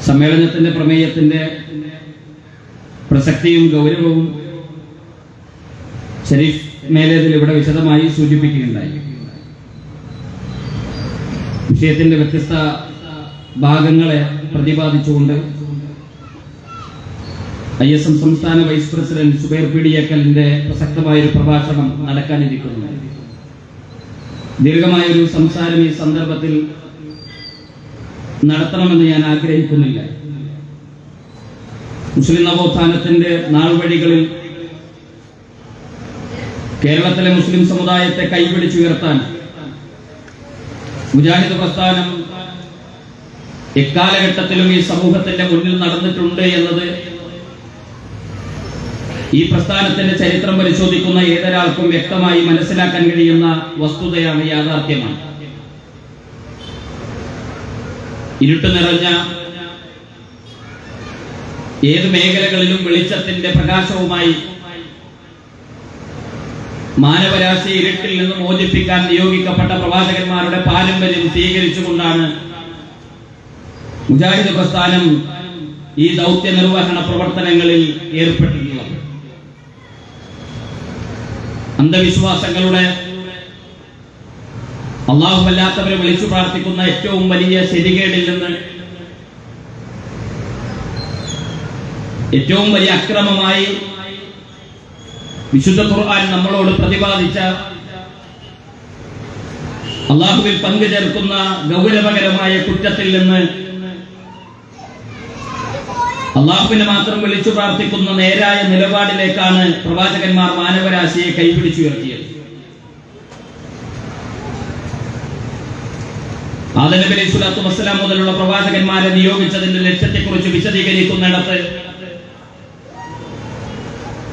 സമ്മേളനത്തിന്റെ പ്രമേയത്തിന്റെ പ്രസക്തിയും ഗൗരവവും ഷരീഫ് മേലേതിൽ ഇവിടെ വിശദമായി സൂചിപ്പിക്കുകയുണ്ടായി. വിഷയത്തിന്റെ വ്യത്യസ്ത ഭാഗങ്ങളെ പ്രതിപാദിച്ചുകൊണ്ട് ISM സംസ്ഥാന വൈസ് പ്രസിഡന്റ് സുബൈർ പീഡിയക്കലിന്റെ പ്രസക്തമായൊരു പ്രഭാഷണം നടക്കാനിരിക്കുന്നു. ദീർഘമായൊരു സംസാരം ഈ സന്ദർഭത്തിൽ നടത്തണമെന്ന് ഞാൻ ആഗ്രഹിക്കുന്നില്ല. മുസ്ലിം നവോത്ഥാനത്തിന്റെ നാൾവഴികളിൽ കേരളത്തിലെ മുസ്ലിം സമുദായത്തെ കൈപിടിച്ചുയർത്താൻ മുജാഹിദ് പ്രസ്ഥാനം എക്കാലഘട്ടത്തിലും ഈ സമൂഹത്തിന്റെ മുന്നിൽ നടന്നിട്ടുണ്ട് എന്നത് ഈ പ്രസ്ഥാനത്തിന്റെ ചരിത്രം പരിശോധിക്കുന്ന ഏതൊരാൾക്കും വ്യക്തമായി മനസ്സിലാക്കാൻ കഴിയുന്ന വസ്തുതയാണ്, യാഥാർത്ഥ്യമാണ്. ഇരുട്ട് നിറഞ്ഞ ഏത് മേഖലകളിലും വെളിച്ചത്തിന്റെ പ്രകാശവുമായി മാനവരാശി ഇരുട്ടിൽ നിന്ന് മോചിപ്പിക്കാൻ നിയോഗിക്കപ്പെട്ട പ്രവാചകന്മാരുടെ പാരമ്പര്യം സ്വീകരിച്ചുകൊണ്ടാണ് മുജാഹിദ് പ്രസ്ഥാനം ഈ ദൗത്യ നിർവഹണ പ്രവർത്തനങ്ങളിൽ ഏർപ്പെട്ടിട്ടുള്ളത്. അന്ധവിശ്വാസങ്ങളുടെ, അല്ലാഹുവല്ലാത്തവരെ വിളിച്ചു പ്രാർത്ഥിക്കുന്ന ഏറ്റവും വലിയ ശരികേടിൽ നിന്ന്, ഏറ്റവും വലിയ അക്രമമായി വിശുദ്ധ ഖുർആൻ നമ്മളോട് പ്രതിപാദിച്ച അല്ലാഹുവിൽ പങ്കുചേർക്കുന്ന ഗൗരവകരമായ കുറ്റത്തിൽ നിന്ന് അല്ലാഹുവിനെ മാത്രം വിളിച്ചു പ്രാർത്ഥിക്കുന്ന നേരായ നിലപാടിലേക്കാണ് പ്രവാചകന്മാർ മാനവരാശിയെ കൈപിടിച്ചുയർത്തിയത്. ആദം നബി അലൈഹി സ്വലാത്തു വസ്സലാം മുതലുള്ള പ്രവാചകന്മാരെ നിയോഗിച്ചതിന്റെ ലക്ഷ്യത്തെക്കുറിച്ച് വിശദീകരിക്കുന്നിടത്ത്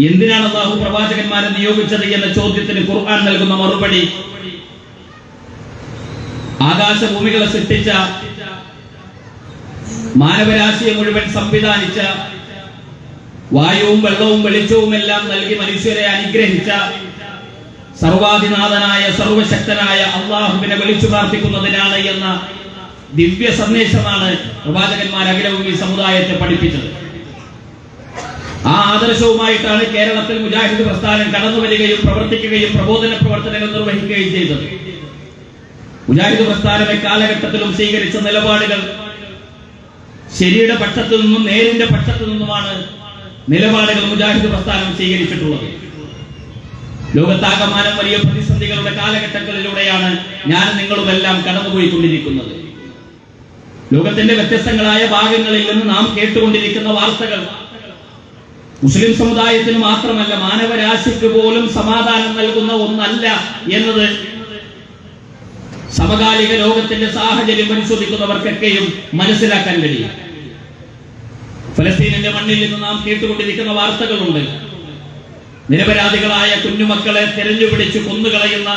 എന്തിനാണ് അല്ലാഹു പ്രവാചകന്മാരെ നിയോഗിച്ചത് എന്ന ചോദ്യത്തിന് ഖുർആൻ നൽകുന്ന മറുപടി, ആകാശഭൂമികളെ സൃഷ്ടിച്ച, മാനവരാശിയെ മുഴുവൻ സംവിധാനിച്ച, വായുവും വെള്ളവും വെളിച്ചവും എല്ലാം നൽകി മനുഷ്യരെ അനുഗ്രഹിച്ച സർവാധിനാഥനായ സർവശക്തനായ അല്ലാഹുവിനെ വിളിച്ചു പ്രാർത്ഥിക്കുന്നതിനാണ് എന്ന ദിവ്യ സന്ദേശമാണ് പ്രവാചകന്മാർ അഖിലവും ഈ സമുദായത്തെ പഠിപ്പിച്ചത്. ആ ആദർശവുമായിട്ടാണ് കേരളത്തിൽ മുജാഹിദ് പ്രസ്ഥാനം കടന്നു വരികയും പ്രവർത്തിക്കുകയും പ്രബോധന പ്രവർത്തനങ്ങൾ നിർവഹിക്കുകയും ചെയ്തത്. മുജാഹിദ് പ്രസ്ഥാനം കാലഘട്ടത്തിലും സ്വീകരിച്ച നിലപാടുകൾ ശരിയുടെ പക്ഷത്തു നിന്നും നേരിന്റെ പക്ഷത്തു നിന്നുമാണ് നിലപാടുകൾ മുജാഹിദ് പ്രസ്ഥാനം സ്വീകരിച്ചിട്ടുള്ളത്. ലോകത്താകമാനം വലിയ പ്രതിസന്ധികളുടെ കാലഘട്ടങ്ങളിലൂടെയാണ് ഞാൻ നിങ്ങളുമെല്ലാം കടന്നുപോയിക്കൊണ്ടിരിക്കുന്നത്. ലോകത്തിന്റെ വ്യത്യസ്തങ്ങളായ ഭാഗങ്ങളിൽ നിന്ന് നാം കേട്ടുകൊണ്ടിരിക്കുന്ന വാർത്തകൾ മുസ്ലിം സമുദായത്തിന് മാത്രമല്ല, മാനവരാശിക്ക് പോലും സമാധാനം നൽകുന്ന ഒന്നല്ല എന്നത് സമകാലിക ലോകത്തിന്റെ സാഹചര്യം പരിശോധിക്കുന്നവർക്കൊക്കെയും മനസ്സിലാക്കാൻ കഴിയും. ഫലസ്തീനിന്റെ മണ്ണിൽ നിന്ന് നാം കേട്ടുകൊണ്ടിരിക്കുന്ന വാർത്തകളുണ്ട്. നിരപരാധികളായ കുഞ്ഞുമക്കളെ തെരഞ്ഞുപിടിച്ച് കൊന്നുകളയുന്ന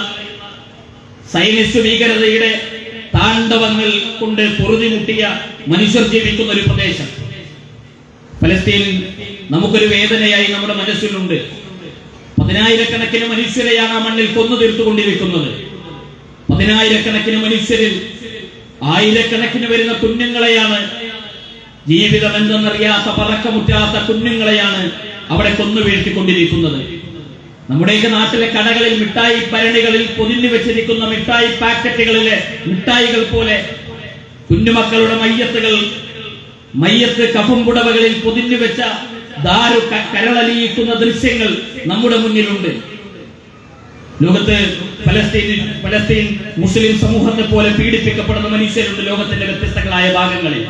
സൈനിക ഭീകരതയുടെ താണ്ഡവങ്ങൾ കൊണ്ട് പൊറുതിമുട്ടിയ മനുഷ്യർ ജീവിക്കുന്ന ഒരു പ്രദേശം ഫലസ്തീൻ നമുക്കൊരു വേദനയായി നമ്മുടെ മനസ്സിലുണ്ട്. 10,000-കണക്കിന് മനുഷ്യരെയാണ് ആ മണ്ണിൽ കൊന്നു തീർത്തുകൊണ്ടിരിക്കുന്നത്. 10,000-കണക്കിന് മനുഷ്യരിൽ 1000-കണക്കിന് വരുന്ന കുഞ്ഞുങ്ങളെയാണ്, ജീവിതം എന്തെന്നറിയാത്ത പറക്കമുറ്റാത്ത കുഞ്ഞുങ്ങളെയാണ് അവിടെ കൊന്നു വീഴ്ത്തിക്കൊണ്ടിരിക്കുന്നത്. നമ്മുടെയൊക്കെ നാട്ടിലെ കടകളിൽ, മിഠായി ഭരണികളിൽ പൊതിഞ്ഞു വെച്ചിരിക്കുന്ന മിഠായി പാക്കറ്റുകളിലെ മിഠായികൾ പോലെ കുഞ്ഞുമക്കളുടെ മയ്യത്ത് കഫംപുടവകളിൽ പൊതിഞ്ഞു വെച്ച ദാരു കരളലിയിക്കുന്ന ദൃശ്യങ്ങൾ നമ്മുടെ മുന്നിലുണ്ട്. ലോകത്ത് ഫലസ്തീൻ മുസ്ലിം സമൂഹത്തെ പോലെ പീഡിപ്പിക്കപ്പെടുന്ന മനുഷ്യരുണ്ട് ലോകത്തിന്റെ വ്യത്യസ്തങ്ങളായ ഭാഗങ്ങളിൽ.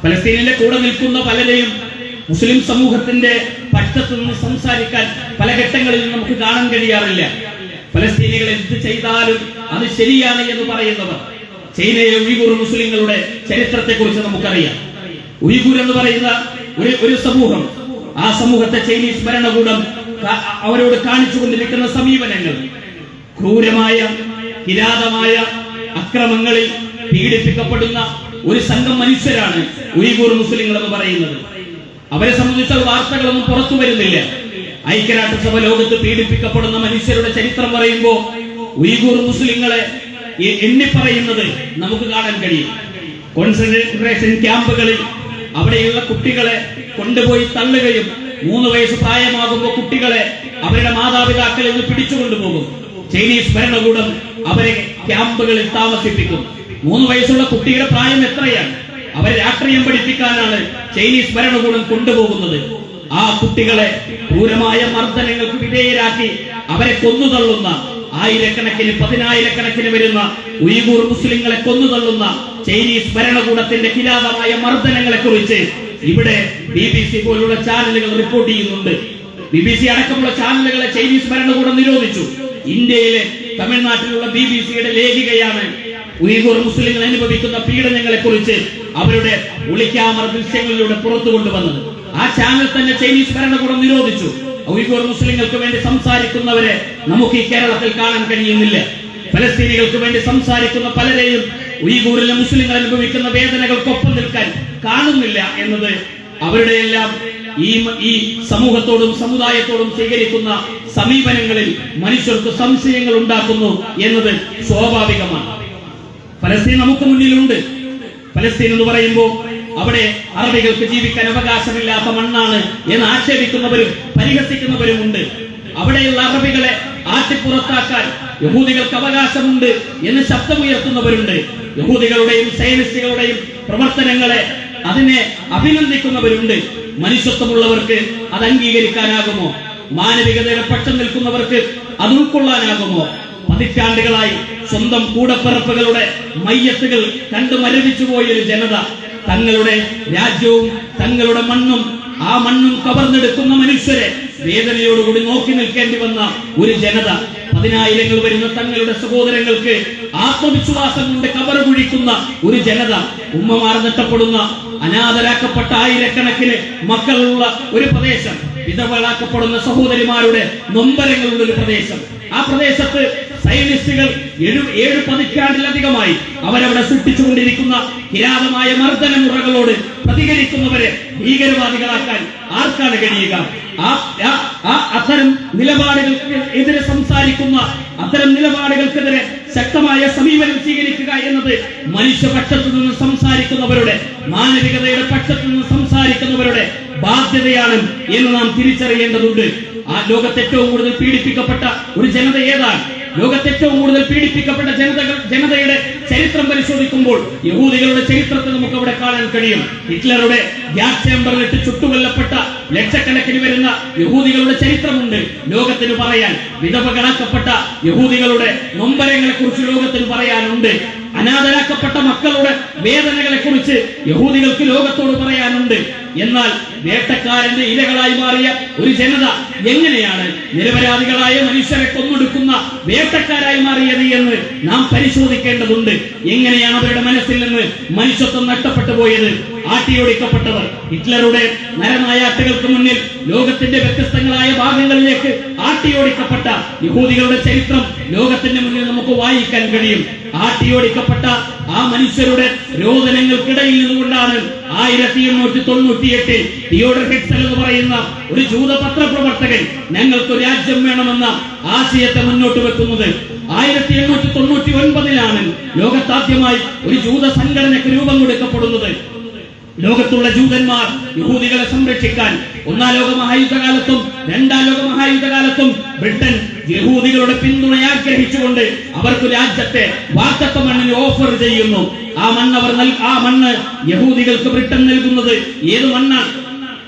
ഫലസ്തീനിന്റെ കൂടെ നിൽക്കുന്ന പലരെയും മുസ്ലിം സമൂഹത്തിന്റെ പക്ഷത്തു നിന്ന് സംസാരിക്കാൻ പല ഘട്ടങ്ങളിൽ നമുക്ക് കാണാൻ കഴിയാറില്ല. ഫലസ്തീനികൾ എന്ത് ചെയ്താലും അത് ശരിയാണ് എന്ന് പറയുന്നവർ. ചൈനയിലെ ഉയ്ഗൂർ മുസ്ലിങ്ങളുടെ ചരിത്രത്തെ കുറിച്ച് നമുക്കറിയാം. ഉയ്ഗൂർ എന്ന് പറയുന്ന ഒരു സമൂഹം, ആ സമൂഹത്തെ ചൈനീസ് ഭരണകൂടം അവരോട് കാണിച്ചുകൊണ്ടിരിക്കുന്ന സമീപനങ്ങൾ ക്രൂരമായ, കിരാതമായ അക്രമങ്ങളിൽ പീഡിപ്പിക്കപ്പെടുന്ന ഒരു സംഘം മനുഷ്യരാണ് ഉയ്ഗൂർ മുസ്ലിങ്ങൾ എന്ന് പറയുന്നത്. അവരെ സംബന്ധിച്ച വാർത്തകളൊന്നും പുറത്തു വരുന്നില്ല. ഐക്യരാഷ്ട്രസഭ ലോകത്ത് പീഡിപ്പിക്കപ്പെടുന്ന മനുഷ്യരുടെ ചരിത്രം പറയുമ്പോൾ ഉയ്ഗൂർ മുസ്ലിങ്ങളെ എണ്ണിപ്പറയുന്നത് നമുക്ക് കാണാൻ കഴിയും. കോൺസെൻട്രേഷൻ ക്യാമ്പുകളിൽ അവിടെയുള്ള കുട്ടികളെ കൊണ്ടുപോയി തള്ളുകയും 3 വയസ്സ് പ്രായമാകുമ്പോൾ കുട്ടികളെ അവരുടെ മാതാപിതാക്കളിൽ നിന്ന് പിടിച്ചുകൊണ്ടുപോകും. ചൈനീസ് ഭരണകൂടം അവരെ ക്യാമ്പുകളിൽ താമസിപ്പിക്കും. 3 വയസ്സുള്ള കുട്ടിയുടെ പ്രായം എത്രയാണ്? അവരെ രാഷ്ട്രീയം പഠിപ്പിക്കാനാണ് ചൈനീസ് ഭരണകൂടം കൊണ്ടുപോകുന്നത്. ആ കുട്ടികളെ ക്രൂരമായ മർദ്ദനങ്ങൾക്ക് വിധേയരാക്കി അവരെ കൊന്നുതള്ളുന്ന ആയിരക്കണക്കിന് 10,000-കണക്കിന് വരുന്ന ഉയ്ഗൂർ മുസ്ലിങ്ങളെ കൊന്നുതള്ളുന്ന ചൈനീസ് ഭരണകൂടത്തിന്റെ കിരാതമായ മർദ്ദനങ്ങളെ കുറിച്ച് ഇവിടെ BBC പോലുള്ള ചാനലുകൾ റിപ്പോർട്ട് ചെയ്യുന്നുണ്ട്. BBC അടക്കമുള്ള ചാനലുകളെ ചൈനീസ് ഭരണകൂടം നിരോധിച്ചു. ഇന്ത്യയിലെ തമിഴ്നാട്ടിലുള്ള BBCയുടെ ലേഖികയാണ് ഉയ്ഗൂർ മുസ്ലിങ്ങൾ അനുഭവിക്കുന്ന പീഡനങ്ങളെ കുറിച്ച് അവരുടെ ഒളിക്യാമറ ദൃശ്യങ്ങളിലൂടെ പുറത്തു കൊണ്ടുവന്നത്. ആ ചാനൽ തന്നെ ചൈനീസ് ഭരണകൂടം നിരോധിച്ചു. ഉയ്ഗൂർ മുസ്ലിങ്ങൾക്ക് വേണ്ടി സംസാരിക്കുന്നവരെ നമുക്ക് ഈ കേരളത്തിൽ കാണാൻ കഴിയുന്നില്ല. ഫലസ്തീനികൾക്ക് വേണ്ടി സംസാരിക്കുന്ന പലരെയും ഉയ്ഗൂറിലെ മുസ്ലിങ്ങൾ അനുഭവിക്കുന്ന വേദനകൾക്കൊപ്പം നിൽക്കാൻ കാണുന്നില്ല എന്നത് അവരുടെ എല്ലാം ഈ സമൂഹത്തോടും സമുദായത്തോടും സ്വീകരിക്കുന്ന സമീപനങ്ങളിൽ മനുഷ്യർക്ക് സംശയങ്ങൾ ഉണ്ടാക്കുന്നു എന്നത് സ്വാഭാവികമാണ്. ഫലസ്തീൻ നമുക്ക് മുന്നിലുണ്ട്. ഫലസ്തീൻ എന്ന് പറയുമ്പോൾ അവിടെ അറബികൾക്ക് ജീവിക്കാൻ അവകാശമില്ലാത്ത മണ്ണാണ് എന്ന് ആക്ഷേപിക്കുന്നവരും പരിഹസിക്കുന്നവരും ഉണ്ട്. അവിടെയുള്ള അറബികളെ ആട്ടിപ്പുറത്താക്കാൻ യഹൂദികൾക്ക് അവകാശമുണ്ട് എന്ന് ശബ്ദമുയർത്തുന്നവരുണ്ട്. യഹൂദികളുടെയും സയനിസ്റ്റുകളുടെയും പ്രവർത്തനങ്ങളെ അതിനെ അഭിനന്ദിക്കുന്നവരുണ്ട്. മനുഷ്യത്വമുള്ളവർക്ക് അത് അംഗീകരിക്കാനാകുമോ? മാനവികതയുടെ പക്ഷം നിൽക്കുന്നവർക്ക് അത് ഉൾക്കൊള്ളാനാകുമോ? പതിറ്റാണ്ടുകളായി സ്വന്തം കൂടപ്പിറപ്പുകളുടെ മയ്യത്തുകൾ കണ്ടു മരവിച്ചു പോയൊരു ജനത തങ്ങളുടെ രാജ്യവും തങ്ങളുടെ മണ്ണും ആ മണ്ണും കവർന്നെടുക്കുന്ന മനുഷ്യരെ വേദനയോടുകൂടി നോക്കി നിൽക്കേണ്ടി വന്ന ഒരു ജനത, 10,000 വരുന്ന തങ്ങളുടെ സഹോദരങ്ങൾക്ക് ആത്മവിശ്വാസം കൊണ്ട് കബർ കുഴിക്കുന്ന ഒരു ജനത, ഉമ്മമാർ നഷ്ടപ്പെടുന്ന അനാഥരാക്കപ്പെട്ട ആയിരക്കണക്കിന് മക്കളുള്ള ഒരു പ്രദേശം, വിധവകളാക്കപ്പെടുന്ന സഹോദരിമാരുടെ നൊമ്പരങ്ങളുള്ള ഒരു പ്രദേശം. ആ പ്രദേശത്ത് സൈനിസ്റ്റുകൾ 7 പതിറ്റാണ്ടിലധികമായി അവരവിടെ സൃഷ്ടിച്ചുകൊണ്ടിരിക്കുന്ന കിരാതമായ മർദ്ദന മുറകളോട് പ്രതികരിക്കുന്നവരെ ഭീകരവാദികളാക്കാൻ ആർക്കാണ് കഴിയുക? അത്തരം നിലപാടുകൾക്ക് എതിരെ സംസാരിക്കുന്ന അത്തരം നിലപാടുകൾക്കെതിരെ ശക്തമായ സമീപനം സ്വീകരിക്കുക എന്നത് മനുഷ്യപക്ഷത്തു നിന്ന് സംസാരിക്കുന്നവരുടെ, മാനവികതയുടെ പക്ഷത്തു നിന്ന് സംസാരിക്കുന്നവരുടെ ബാധ്യതയാണ് എന്ന് നാം തിരിച്ചറിയേണ്ടതുണ്ട്. ആ ലോകത്ത് ഏറ്റവും കൂടുതൽ പീഡിപ്പിക്കപ്പെട്ട ഒരു ജനത ഏതാണ്? ലോകത്ത് ഏറ്റവും കൂടുതൽ പീഡിപ്പിക്കപ്പെട്ട ജനതയുടെ ചരിത്രം പരിശോധിക്കുമ്പോൾ യഹൂദികളുടെ ചരിത്രത്തെ നമുക്ക് അവിടെ കാണാൻ കഴിയും. ഹിറ്റ്ലറുടെ ഗ്യാസ് ചേമ്പറിലിട്ട് ചുട്ടുകൊല്ലപ്പെട്ട ലക്ഷക്കണക്കിന് വരുന്ന യഹൂദികളുടെ ചരിത്രമുണ്ട് ലോകത്തിന് പറയാൻ. വിധവകളാക്കപ്പെട്ട യഹൂദികളുടെ നൊമ്പരങ്ങളെ കുറിച്ച് ലോകത്തിന് പറയാനുണ്ട്. അനാഥരാക്കപ്പെട്ട മക്കളുടെ വേദനകളെ കുറിച്ച് യഹൂദികൾക്ക് ലോകത്തോട് പറയാനുണ്ട്. എന്നാൽ വേട്ടക്കാരന്റെ ഇരകളായി മാറിയ ഒരു ജനത എങ്ങനെയാണ് നിരപരാധികളായ മനുഷ്യരെ കൊന്നൊടുക്കുന്ന വേട്ടക്കാരായി മാറിയത് എന്ന് നാം പരിശോധിക്കേണ്ടതുണ്ട്. എങ്ങനെയാണ് അവരുടെ മനസ്സിൽ നിന്ന് മനുഷ്യത്വം നഷ്ടപ്പെട്ടു പോയത്? ആട്ടിയോടിക്കപ്പെട്ടവർ, ഹിറ്റ്ലറുടെ നരനായാട്ടുകൾക്ക് മുന്നിൽ ലോകത്തിന്റെ വ്യത്യസ്തങ്ങളായ ഭാഗങ്ങളിലേക്ക് ആട്ടിയോടിക്കപ്പെട്ട യഹൂദികളുടെ ചരിത്രം ലോകത്തിന്റെ മുന്നിൽ നമുക്ക് വായിക്കാൻ കഴിയും. ആട്ടിയോടിക്കപ്പെട്ട ആ മനുഷ്യരുടെ രോദനങ്ങൾക്കിടയിൽ നിന്നുകൊണ്ടാണ് 1898 തിയോഡർ ഹെർട്സൽ എന്ന് പറയുന്ന ഒരു ജൂത പത്രപ്രവർത്തകൻ ഞങ്ങൾക്ക് രാജ്യം വേണമെന്ന ആശയത്തെ മുന്നോട്ട് വെക്കുന്നത്. 1899 ലോകത്താദ്യമായി ഒരു ജൂത സംഘടനയ്ക്ക് രൂപം കൊടുക്കപ്പെടുന്നത്. ലോകത്തുള്ള ജൂതന്മാർ യഹൂദികളെ സംരക്ഷിക്കാൻ 1-ാം ലോക മഹായുദ്ധകാലത്തും 2-ാം ലോക മഹായുദ്ധകാലത്തും ബ്രിട്ടൻ യഹൂദികളുടെ പിന്തുണ ആഗ്രഹിച്ചുകൊണ്ട് അവർക്ക് രാജ്യത്തെ വാക്തത്വ മണ്ണിന് ഓഫർ ചെയ്യുന്നു. ആ മണ്ണ് യഹൂദികൾക്ക് ബ്രിട്ടൻ നൽകുന്നത് ഏത് മണ്ണാണ്?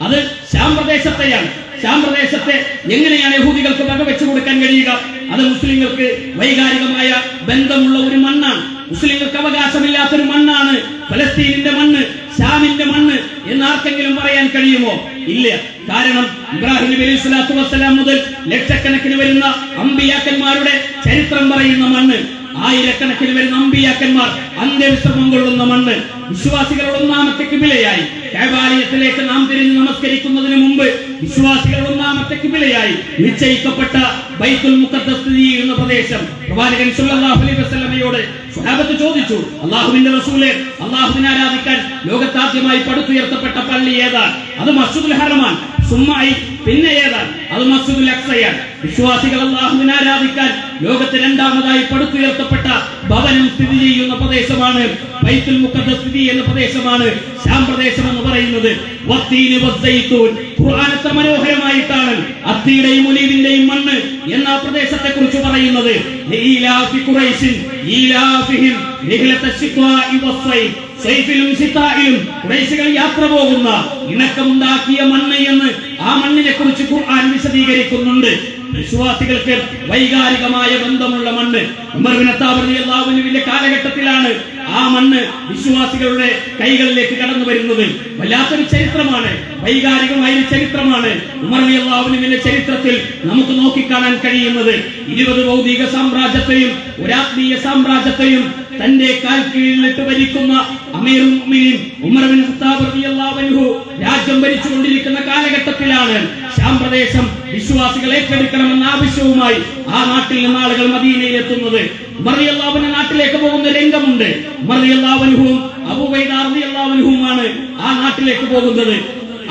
അത് ശാം പ്രദേശത്തെയാണ്. ശാം പ്രദേശത്തെ എങ്ങനെയാണ് യഹൂദികൾക്ക് വകവെച്ചു കൊടുക്കാൻ കഴിയുക? അത് മുസ്ലിങ്ങൾക്ക് വൈകാരികമായ ബന്ധമുള്ള ഒരു മണ്ണാണ്. മുസ്ലിങ്ങൾക്ക് അവകാശമില്ലാത്തൊരു മണ്ണാണ് ഫലസ്തീനിന്റെ മണ്ണ്, ശാമിന്റെ മണ്ണ് എന്ന് ആർക്കെങ്കിലും പറയാൻ കഴിയുമോ? ഇല്ല. കാരണം ഇബ്രാഹിം നബി അലൈഹി സ്വലാത്തു വസ്സലാം മുതൽ ലക്ഷക്കണക്കിന് വരുന്ന അമ്പിയാക്കന്മാരുടെ ചരിത്രം പറയുന്ന മണ്ണ്, ആയിരക്കണക്കിന് വരുന്ന അമ്പിയാക്കന്മാർ അന്ത്യവിശ്രമം കൊള്ളുന്ന മണ്ണ്, വിശ്വാസികളുടെ ഒന്നാമത്തെ കിബിലയായി കഅബാലയത്തിലേക്ക് നാം തിരിഞ്ഞ് നമസ്കരിക്കുന്നതിന് മുമ്പ് വിശ്വാസികളുടെ ഒന്നാമത്തെ കിബിലയായി നിശ്ചയിക്കപ്പെട്ട ബൈത്തുൽ മുഖദ്ദസ് സ്ഥിതി ചെയ്യുന്ന പ്രദേശം. പ്രവാചകൻ സല്ലല്ലാഹു അലൈഹി വസല്ലമയോട് സ്വഹാബത്ത് ചോദിച്ചു, അല്ലാഹുവിന്റെ റസൂലേ, അല്ലാഹുവിനെ ആരാധിക്കാൻ ലോകത്താദ്യമായി പടുത്തുയർത്തപ്പെട്ട പള്ളി ഏതാണ്? അത് മസ്ജിദുൽ ഹറമാണ്. സുമ്മായി പിന്നെ ഏതാണ്? അത് മസ്ജിദുൽ അഖ്സയാണ്. വിശ്വാസികൾ അല്ലാഹുവിനെ ആരാധിക്കാൻ ലോകത്ത് രണ്ടാമതായി പടുത്തുയർത്തപ്പെട്ട ഭവനം സ്ഥിതി ചെയ്യുന്ന പ്രദേശമാണ് ബൈത്തുൽ മുഖദ്ദസ് സ്ഥിതി ചെയ്യുന്ന പ്രദേശമാണ് ശാം പ്രദേശം എന്ന് പറയുന്നത്. വത്തീനി വസ്സൈത്തൂൻ, ഖുർആൻ എത്ര മനോഹരമായിട്ടാണ് അത്തിയുടെയും ഒലീവിന്റെയും മണ്ണ് എന്ന പ്രദേശത്തെ കുറിച്ച് പറയുന്നത്. ലീലാഫി ഖുറൈശിൻ ഈലാഫിഹിം റിഹ്ലത്തശ് ശിത്വാഇ വസ്സൈഫ്, സൈഫിലും സിത്തായിലും ഖുറൈശികൾ യാത്ര പോകുന്ന ഇണക്കമുണ്ടാക്കിയ മണ്ണ് എന്ന് ആ മണ്ണിനെ കുറിച്ച് ഖുർആൻ വിശദീകരിക്കുന്നുണ്ട്. വിശ്വാസികൾക്ക് വൈകാരികമായ ബന്ധമുള്ള മണ്ണ്. ഉമർ ബിൻ ഖത്താബ് റളിയല്ലാഹു അൻഹുവിന്റെ കാലഘട്ടത്തിലാണ് ആ മണ്ണ് വിശ്വാസികളുടെ കൈകളിലേക്ക് കടന്നു വരുന്നത്. വല്ലാത്തൊരു ചരിത്രമാണ്, വൈകാരികമായ ഒരു ചരിത്രമാണ് ഉമർ റളിയല്ലാഹു അൻഹുവിന്റെ ചരിത്രത്തിൽ നമുക്ക് നോക്കിക്കാണാൻ കഴിയുന്നത്. 20 ഭൗതിക സാമ്രാജ്യത്തെയും ഒരാത്മീയ സാമ്രാജ്യത്തെയും തന്റെ കാൽ കീഴിലിട്ട് ഭരിക്കുന്ന അമീറുൽ മുഅ്മിനീൻ ഉമർ ബിൻ ഖത്താബ് റളിയല്ലാഹു അൻഹു രാജ്യം ഭരിച്ചുകൊണ്ടിരിക്കുന്ന കാലഘട്ടത്തിലാണ് ശാം പ്രദേശം വിശ്വാസികൾ ഏറ്റെടുക്കണമെന്ന ആവശ്യവുമായി ആ നാട്ടിൽ നിന്ന് ആളുകൾ മദീനയിൽ എത്തുന്നത്. ഉമർ റളിയല്ലാഹു അൻഹു നാട്ടിലേക്ക് പോകുന്ന രംഗമുണ്ട്. ഉമർ റളിയല്ലാഹു അൻഹുവും അബൂ ഉബൈദ റളിയല്ലാഹു അൻഹുമാണ് ആ നാട്ടിലേക്ക് പോകുന്നത്.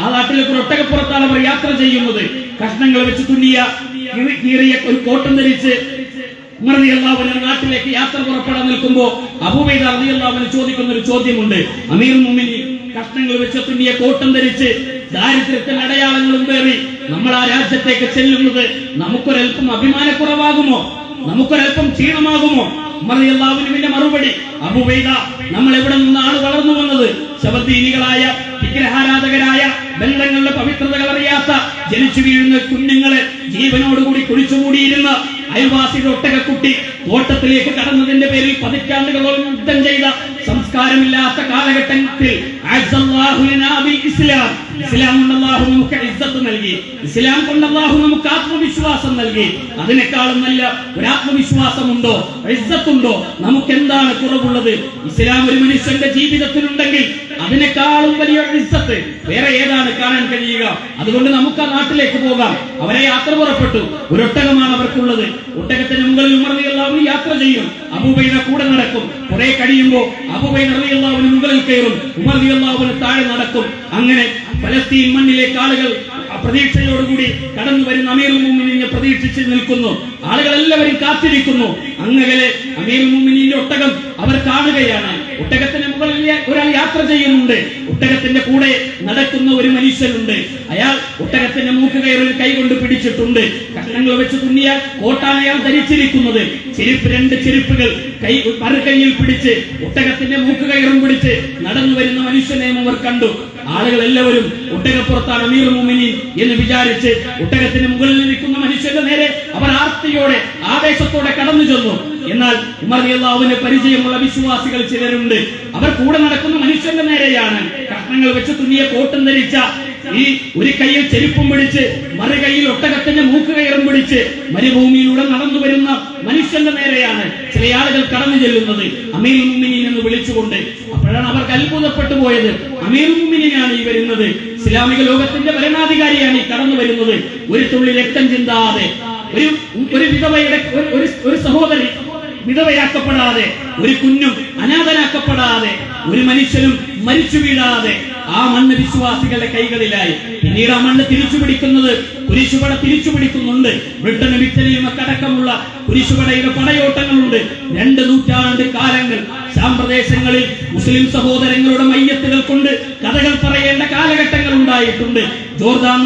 ആ നാട്ടിലേക്ക് ഒരു ഒട്ടകപ്പുറത്താണ് അവർ യാത്ര ചെയ്യുന്നത്. കഷ്ണങ്ങൾ വെച്ച് തുന്നിയ കീറിയ ഒരു കോട്ടം ധരിച്ച് ഉമർ റളിയല്ലാഹു അൻഹു നാട്ടിലേക്ക് യാത്ര പുറപ്പെടാൻ നിൽക്കുമ്പോൾ അബൂ ഉബൈദ റളിയല്ലാഹു അൻഹു ചോദിക്കുന്ന ഒരു ചോദ്യമുണ്ട്. അമീറുൽ മുഅ്മിനീൻ കഷ്ണങ്ങൾ വെച്ച് തുന്നിയ കോട്ടം ധരിച്ച് ദാരിദ്ര്യത്തിന്റെ അടയാളങ്ങളും പേറി നമ്മൾ ആ രാജ്യത്തേക്ക് ചെല്ലുന്നത് നമുക്കൊരൽപ്പം അഭിമാനക്കുറവാകുമോ, നമുക്കൊരൽപ്പം ക്ഷീണമാകുമോ? ഉമർ റളിയല്ലാഹു അൻഹുവിന്റെ മറുപടി, അബൂ ഉബൈദ, നമ്മൾ എവിടെ നിന്നാണ് വളർന്നു വന്നത്? ശബദീനികളായ വിഗ്രഹാരാധകരായ ബന്ധങ്ങളുടെ പവിത്രതകൾ അറിയാത്ത ജനിച്ചു വീഴുന്ന കുഞ്ഞുങ്ങളെ ജീവനോടുകൂടി കുഴിച്ചുകൂടിയിരുന്ന അയൽവാസിയുടെ ഒട്ടകക്കുട്ടി തോട്ടത്തിലേക്ക് കടന്നതിന്റെ പേരിൽ പതിറ്റാണ്ടുകളോളം യുദ്ധം ചെയ്ത സംസ്കാരമില്ലാത്ത കാലഘട്ടത്തിൽ ഇസ്ലാം കൊണ്ട് അല്ലാഹു നമുക്ക് ഇസ്സത്ത് നൽകി, ഇസ്ലാം കൊണ്ട് അല്ലാഹു നമുക്ക് ആത്മവിശ്വാസം നൽകി. അതിനേക്കാളും നല്ല ഒരു ആത്മവിശ്വാസമുണ്ടോ, ഇസ്സത്തുണ്ടോ? നമുക്ക് എന്താണ് കുറവുള്ളത്? ഇസ്ലാം ഒരു മനുഷ്യന്റെ ജീവിതത്തിലുണ്ടെങ്കിൽ അതിനേക്കാളും വലിയ ഇസ്സത്ത് വേറെ ഏതാണ് കാണാൻ കഴിയുക? അതുകൊണ്ട് നമുക്ക് ആ നാട്ടിലേക്ക് പോകാം. അവരെ യാത്ര പുറപ്പെട്ടു. ഒരു ഒട്ടകമാണ് അവർക്കുള്ളത്. ഒട്ടകത്തിന് മുകളിൽ ഉമർ റളിയല്ലാഹു അൻഹു യാത്ര ചെയ്യും. അബൂ ഉബൈദ കൂടെ നടക്കും. കുറെ കഴിയുമ്പോൾ അബൂ ഉബൈദ റളിയല്ലാഹു അൻഹു മുകളിൽ കയറും, ഉമർ റളിയല്ലാഹു അൻഹു താഴെ നടക്കും. അങ്ങനെ ഫലസ്തീൻ മണ്ണിലേക്ക് ആളുകൾ പ്രതീക്ഷയോടുകൂടി കടന്നു വരുന്ന അമീറുൽ മുഅ്മിനീനെ പ്രതീക്ഷിച്ച് നിൽക്കുന്നു. ആളുകൾ എല്ലാവരും കാത്തിരിക്കുന്നു. അങ്ങനെ അമീറുൽ മുഅ്മിനീന്റെ ഒട്ടകം അവർ കാണുകയാണ്. ഒട്ടകത്തിന്റെ മുകളിൽ ഒരാൾ യാത്ര ചെയ്യുന്നുണ്ട്. ഒട്ടകത്തിന്റെ കൂടെ നടക്കുന്ന ഒരു മനുഷ്യനുണ്ട്. അയാൾ ഒട്ടകത്തിന്റെ മൂക്കുകയറിൽ കൈകൊണ്ട് പിടിച്ചിട്ടുണ്ട്. കഷ്ണങ്ങൾ വെച്ച് തുന്നിയ കോട്ടാണ് അയാൾ ധരിച്ചിരിക്കുന്നത്. രണ്ട് ചെരുപ്പുകൾ മറുകൈയിൽ പിടിച്ച് ഒട്ടകത്തിന്റെ മൂക്കുകയറും പിടിച്ച് നടന്നു വരുന്ന മനുഷ്യനെയും അവർ കണ്ടു. ആളുകൾ എല്ലാവരും ഒട്ടകപ്പുറത്താണ് അമീറുൽ മുഅ്മിനീൻ എന്ന് വിചാരിച്ച് ഒട്ടകത്തിന് മുകളിൽ നിൽക്കുന്ന മനുഷ്യന്റെ നേരെ അവർ ആർത്തിയോടെ ആവേശത്തോടെ കടന്നു ചെന്നു. എന്നാൽ ഉമർ റളിയല്ലാഹു അൻഹു പരിചയമുള്ള വിശ്വാസികൾ ചിലരുണ്ട്. അവർ കൂടെ നടക്കുന്ന മനുഷ്യന്റെ നേരെയാണ്. കഷ്ണങ്ങൾ വെച്ച് തുന്നിയ കോട്ടും ധരിച്ച ഈ ഒരു കൈയിൽ ചെരുപ്പും പിടിച്ച് മറുകൈയിൽ ഒട്ടകത്തിന്റെ മൂക്കുകയറും പിടിച്ച് മരുഭൂമിയിലൂടെ നടന്നു വരുന്ന മനുഷ്യന്റെ നേരെയാണ് ചില ആളുകൾ കടന്നു ചെല്ലുന്നത്, അമീറുൽ മുഅ്മിനീൻ എന്ന് വിളിച്ചുകൊണ്ട്. അപ്പോഴാണ് അവർക്ക് അത്ഭുതപ്പെട്ടു പോയത്. അമീറുൽ മുഅ്മിനീനാണ് ഈ വരുന്നത്, ഇസ്ലാമിക ലോകത്തിന്റെ ഭരണാധികാരിയാണ് ഈ കടന്നു വരുന്നത്. ഒരു തുള്ളി രക്തം ചിന്താതെ, ഒരു വിധവയുടെ ഒരു സഹോദരി വിധവയാക്കപ്പെടാതെ, ഒരു കുഞ്ഞും അനാഥനാക്കപ്പെടാതെ, ഒരു മനുഷ്യനും മരിച്ചു വീഴാതെ ആ മണ്ണ് വിശ്വാസികളുടെ കൈകളിലായി. പിന്നീട് ആ മണ്ണ് തിരിച്ചുപിടിക്കുന്നത് കുരിശുപട തിരിച്ചുപിടിക്കുന്നുണ്ട്. ബ്രിട്ടനും ഇറ്റലിയും ഒക്കെ അടക്കമുള്ള കുരിശുപടയുടെ പടയോട്ടങ്ങളുണ്ട്. 2 നൂറ്റാണ്ട് കാലങ്ങൾ ശാം പ്രദേശങ്ങളിൽ മുസ്ലിം സഹോദരങ്ങളുടെ മയ്യത്തുകൾ കൊണ്ട് കഥകൾ പറയേണ്ട കാലഘട്ടങ്ങൾ ഉണ്ടായിട്ടുണ്ട്. ജോർദാൻ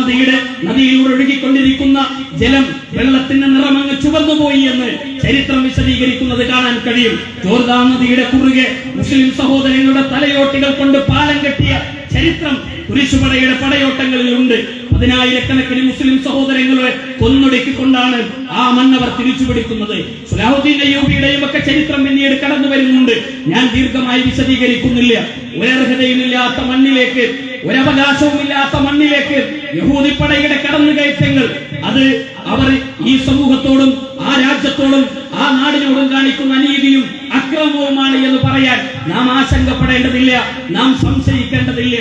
നദിയിലൂടെ ഒഴുകിക്കൊണ്ടിരിക്കുന്ന ജലം വെള്ളത്തിന്റെ നിറമങ്ങ് ചുവന്നുപോയി എന്ന് ചരിത്രം വിശദീകരിക്കുന്നത് കാണാൻ കഴിയും. ജോർദാൻ നദിയുടെ കുറുകെ മുസ്ലിം സഹോദരങ്ങളുടെ തലയോട്ടികൾ കൊണ്ട് പാലം കെട്ടിയ ചരിത്രം കുരിശുപടയുടെ പടയോട്ടങ്ങളിലുണ്ട്. 10,000-കണക്കിന് മുസ്ലിം സഹോദരങ്ങളെ കൊന്നൊടുക്കിക്കൊണ്ടാണ് ആ മണ്ണവർ തിരിച്ചുപിടിക്കുന്നത്. സലാഹുദ്ദീൻ അയ്യൂബിയുടെയും ഒക്കെ ചരിത്രം പിന്നീട് കടന്നു വരുന്നുണ്ട്. ഞാൻ ദീർഘമായി വിശദീകരിക്കുന്നില്ല. ഒരർഹതയുമില്ലാത്ത മണ്ണിലേക്ക്, ഒരവകാശവുമില്ലാത്ത മണ്ണിലേക്ക് യഹൂദിപ്പടയുടെ കടന്നുകയറ്റങ്ങൾ അത് അവർ ഈ സമൂഹത്തോടും ആ രാജ്യത്തോടും ആ നാടിനോടും കാണിക്കുന്ന അനീതിയും അക്രമവുമാണ് എന്ന് പറയാൻ നാം ആശങ്കപ്പെടേണ്ടതില്ല, നാം സംശയിക്കേണ്ടതില്ല.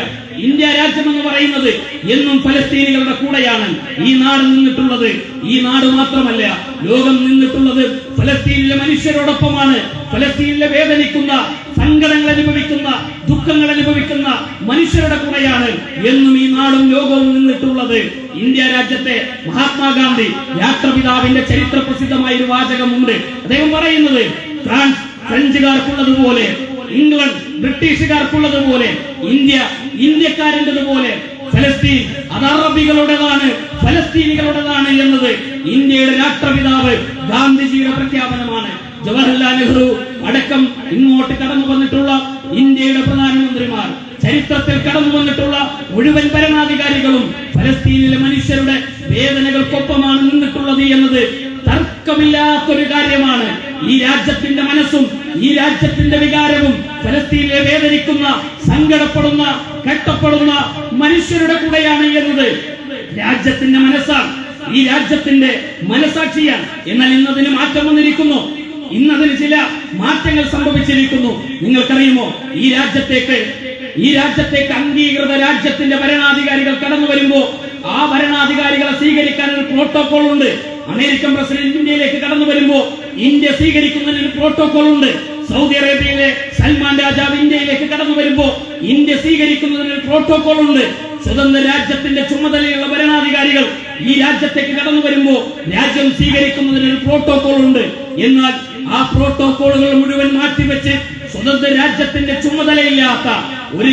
ഇന്ത്യ രാജ്യം എന്ന് പറയുന്നത് എന്നും ഫലസ്തീനികളുടെ കൂടെയാണ് ഈ നാട് നിന്നിട്ടുള്ളത്. ഈ നാട് മാത്രമല്ല, ലോകം നിന്നിട്ടുള്ളത് ഫലസ്തീനിലെ മനുഷ്യരോടൊപ്പമാണ്. ഫലസ്തീനിലെ വേദനിക്കുന്ന, സങ്കടങ്ങൾ അനുഭവിക്കുന്ന, ദുഃഖങ്ങൾ അനുഭവിക്കുന്ന മനുഷ്യരുടെ കൂടെയാണ് എന്നും ഈ നാടും ലോകവും നിന്നിട്ടുള്ളത്. ഇന്ത്യ രാജ്യത്തെ മഹാത്മാഗാന്ധി രാഷ്ട്രപിതാവിന്റെ ചരിത്ര പ്രസിദ്ധമായ ഒരു വാചകമുണ്ട്. അദ്ദേഹം പറയുന്നത്, ഫ്രഞ്ചുകാർക്കുള്ളതുപോലെ, ഇംഗ്ലണ്ട് ബ്രിട്ടീഷുകാർക്കുള്ളതുപോലെ, ഇന്ത്യ ഇന്ത്യക്കാരൻ്റെതുപോലെ ഫലസ്തീൻ അത് അറബികളുടേതാണ്, ഫലസ്തീനികളുടേതാണ് എന്നത് ഇന്ത്യയുടെ രാഷ്ട്രപിതാവ് ഗാന്ധിജിയുടെ പ്രഖ്യാപനമാണ്. ജവഹർലാൽ നെഹ്റു അടക്കം ഇങ്ങോട്ട് കടന്നു വന്നിട്ടുള്ള ഇന്ത്യയുടെ പ്രധാനമന്ത്രിമാർ, ചരിത്രത്തിൽ കടന്നു വന്നിട്ടുള്ള മുഴുവൻ ഭരണാധികാരികളും ഫലസ്തീനിലെ മനുഷ്യരുടെ വേദനകൾക്കൊപ്പമാണ് നിന്നിട്ടുള്ളത് എന്നത് തർക്കമില്ലാത്തൊരു കാര്യമാണ്. ഈ രാജ്യത്തിന്റെ മനസ്സും ഈ രാജ്യത്തിന്റെ വികാരവും ഫലസ്തീനിലെ വേദനിക്കുന്ന, സങ്കടപ്പെടുന്ന, കഷ്ടപ്പെടുന്ന മനുഷ്യരുടെ കൂടെയാണ് എന്നത് രാജ്യത്തിന്റെ മനസ്സാണ്, ഈ രാജ്യത്തിന്റെ മനസാക്ഷിയാണ്. എന്നാൽ ഇന്നതിന് മാറ്റം വന്നിരിക്കുന്നു, ഇന്നതിന് ചില മാറ്റങ്ങൾ സംഭവിച്ചിരിക്കുന്നു. നിങ്ങൾക്കറിയുമോ, ഈ രാജ്യത്തേക്ക് അംഗീകൃത രാജ്യത്തിന്റെ ഭരണാധികാരികൾ കടന്നു വരുമ്പോ ആ ഭരണാധികാരികളെ സ്വീകരിക്കാൻ ഒരു പ്രോട്ടോകോൾ ഉണ്ട്. അമേരിക്കൻ പ്രസിഡന്റ് ഇന്ത്യയിലേക്ക് കടന്നു വരുമ്പോ ഇന്ത്യ സ്വീകരിക്കുന്നതിന് പ്രോട്ടോകോൾ ഉണ്ട്. സൗദി അറേബ്യയിലെ സൽമാൻ രാജാവ് ഇന്ത്യയിലേക്ക് കടന്നു വരുമ്പോ ഇന്ത്യ സ്വീകരിക്കുന്നതിന് പ്രോട്ടോകോൾ ഉണ്ട്. സ്വതന്ത്ര രാജ്യത്തിന്റെ ചുമതലയുള്ള ഭരണാധികാരികൾ ഈ രാജ്യത്തേക്ക് കടന്നു വരുമ്പോ രാജ്യം സ്വീകരിക്കുന്നതിന് പ്രോട്ടോകോൾ ഉണ്ട്. എന്നാൽ ആ പ്രോട്ടോകോളുകൾ മുഴുവൻ മാറ്റിവെച്ച് സ്വതന്ത്ര രാജ്യത്തിന്റെ ചുമതലയില്ലാത്ത ഒരു